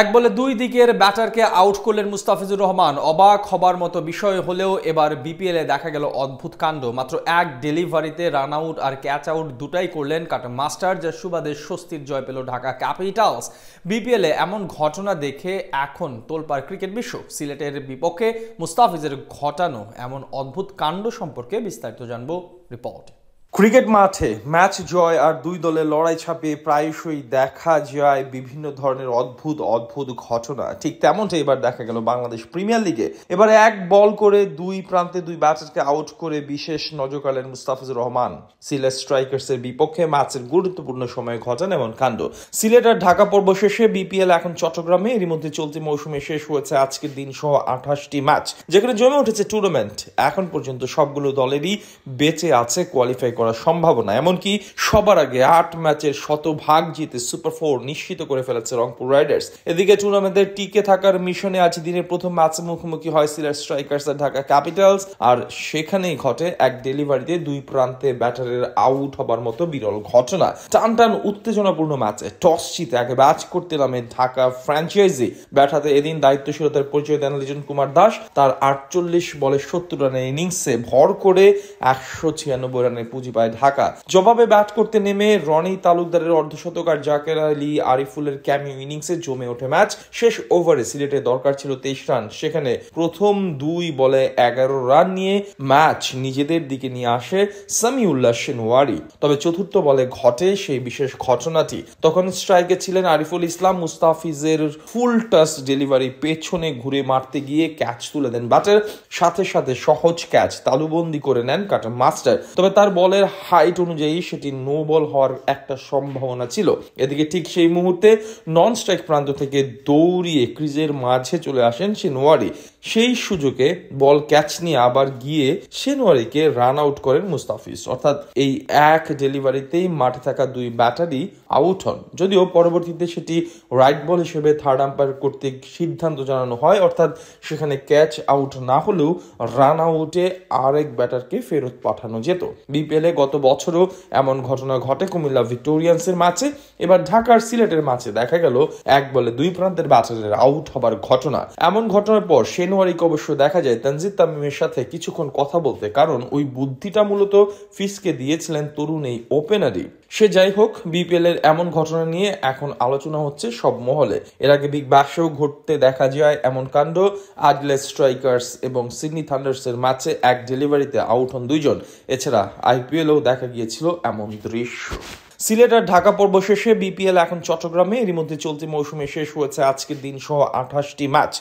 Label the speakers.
Speaker 1: এক বলে দুই দিকের ব্যাটারকে আউট করলেন মুস্তাফিজুর রহমান। অবাক হবার মতো বিষয় হলেও এবার বিপিএলে দেখা গেল অদ্ভুত কাণ্ড। মাত্র এক ডেলিভারিতে রান আউট আর ক্যাচ আউট দুটাই করলেন কাটা মাস্টার, যার সুবাদে স্বস্তির জয় পেল ঢাকা ক্যাপিটালস। বিপিএলে এমন ঘটনা দেখে এখন তোলপাড় ক্রিকেট বিশ্ব। সিলেটের বিপক্ষে মুস্তাফিজের ঘটানো এমন অদ্ভুত কাণ্ড সম্পর্কে বিস্তারিত জানবো রিপোর্ট।
Speaker 2: ক্রিকেট মাঠে ম্যাচ জয় আর দুই দলের লড়াই ছাপিয়ে প্রায়শই দেখা যায় বিভিন্ন ধরনের অদ্ভুত অদ্ভুত ঘটনা। ঠিক তেমনটা এবার দেখা গেল বাংলাদেশ প্রিমিয়ার লিগে। এবারে এক বল করে দুই প্রান্তে দুই ব্যাটারকে আউট করে বিশেষ নজর কাড়লেন মুস্তাফিজুর রহমান। সিলেট স্ট্রাইকার্সের বিপক্ষে ম্যাচের গুরুত্বপূর্ণ সময়ে ঘটান এমন কাণ্ড। সিলেট আর ঢাকা পর্ব শেষে বিপিএল এখন চট্টগ্রামে। এরই মধ্যে চলতি মৌসুমে শেষ হয়েছে আজকের দিন সহ 28টি ম্যাচ, যেখানে জমে উঠেছে টুর্নামেন্ট। এখন পর্যন্ত সবগুলো দলেরই বেঁচে আছে কোয়ালিফাই করার সম্ভাবনা। এমনকি সবার আগে 8 ম্যাচের শতভাগ জিতে সুপার 4 নিশ্চিত করে ফেলেছে রংপুর রাইডার্স। এদিকে টুর্নামেন্টের টিকে থাকার মিশনে আজ দিনের প্রথম ম্যাচে মুখোমুখি হয় সিলেট স্ট্রাইকার্স আর ঢাকা ক্যাপিটালস। আর সেখানেই ঘটে এক ডেলিভারিতে দুই প্রান্তে ব্যাটারের আউট হবার মতো বিরল ঘটনা। টান টান উত্তেজনাপূর্ণ ম্যাচে টস জিতে আগে ব্যাট করতে নামে ঢাকা ফ্র্যাঞ্চাইজি। ব্যাট হাতে এদিন দায়িত্বশীলতার পরিচয় দেন লিজন কুমার দাস। তার 48 বলে 70 রানের ইনিংসে ভর করে 196 রানের পুঁজি পায় ঢাকা। জবাবে ব্যাট করতে নেমে রনি তালুকদারের অর্ধশতক আর জাকের আলী আরিফুলের ক্যামিও ইনিংসে জমে ওঠে ম্যাচ। শেষ ওভারে সিলেটের দরকার ছিল 23 রান, সেখানে প্রথম দুই বলে 11 রান নিয়ে ম্যাচ নিজেদের দিকে নিয়ে আসে সামিউল্লাহ শেনওয়ারি। তবে চতুর্থ বলে ঘটে সেই বিশেষ ঘটনাটি। তখন স্ট্রাইকে ছিলেন আরিফুল ইসলাম। মুস্তাফিজের ফুল টাচ ডেলিভারি পেছনে ঘুরে মারতে গিয়ে ক্যাচ তুলে দেন ব্যাটার। সাথে সাথে সহজ ক্যাচ তালুবন্দি করে নেন কাটা মাস্টার। তবে তার বলের হাইট অনুযায়ী সেটি নো বল হওয়ার একটা সম্ভাবনা ছিল। এদিকে ঠিক সেই মুহূর্তে নন স্ট্রাইক প্রান্ত থেকে দৌড়িয়ে ক্রিজের মাঝে চলে আসেন শেনওয়ারি। সেই সুযোগে বল ক্যাচ নিয়ে আবার গিয়ে শেনওয়ারিকে রান আউট করেন মুস্তাফিজ। অর্থাৎ এই এক ডেলিভারিতেই মাঠে থাকা দুই ব্যাটারই আউট হন। যদিও পরবর্তীতে সেটি রাইট বল হিসেবে থার্ড আম্পায়ার কর্তৃক সিদ্ধান্ত জানানো হয়, অর্থাৎ সেখানে ক্যাচ আউট না হলেও রান আউটে আরেক ব্যাটারকে ফেরত পাঠানো যেত। বিপিএলে গত বছরও এমন ঘটনা ঘটে কুমিল্লা ভিক্টোরিয়ান্সের ম্যাচে। এবার ঢাকার সিলেটের ম্যাচে দেখা গেল এক বলে দুই প্রান্তের ব্যাটারের আউট হবার ঘটনা। এমন ঘটনার পর শেনওয়ারিকে অবশ্য দেখা যায় তানজিদ তামিমের সাথে কিছুক্ষণ কথা বলতে, কারণ ওই বুদ্ধিটা মূলত ফিসকে দিয়েছিলেন তরুণ এই ওপেনারই। সে যাই হোক, বিপিএল এর এমন ঘটনা নিয়ে এখন আলোচনা হচ্ছে সব মহলে। এর আগে বিগ ব্যাশেও ঘটতে দেখা যায় এমন কাণ্ড। আডলেড স্ট্রাইকার্স এবং সিডনি থান্ডার্সের ম্যাচে এক ডেলিভারিতে আউট হন দুইজন। এছাড়া আইপিএলেও দেখা গিয়েছিল এমন দৃশ্য। সিলেট আর ঢাকা পর্ব শেষে বিপিএল এখন চট্টগ্রামে। এরই মধ্যে চলতি মৌসুমে শেষ হয়েছে আজকের দিন সহ 28টি ম্যাচ,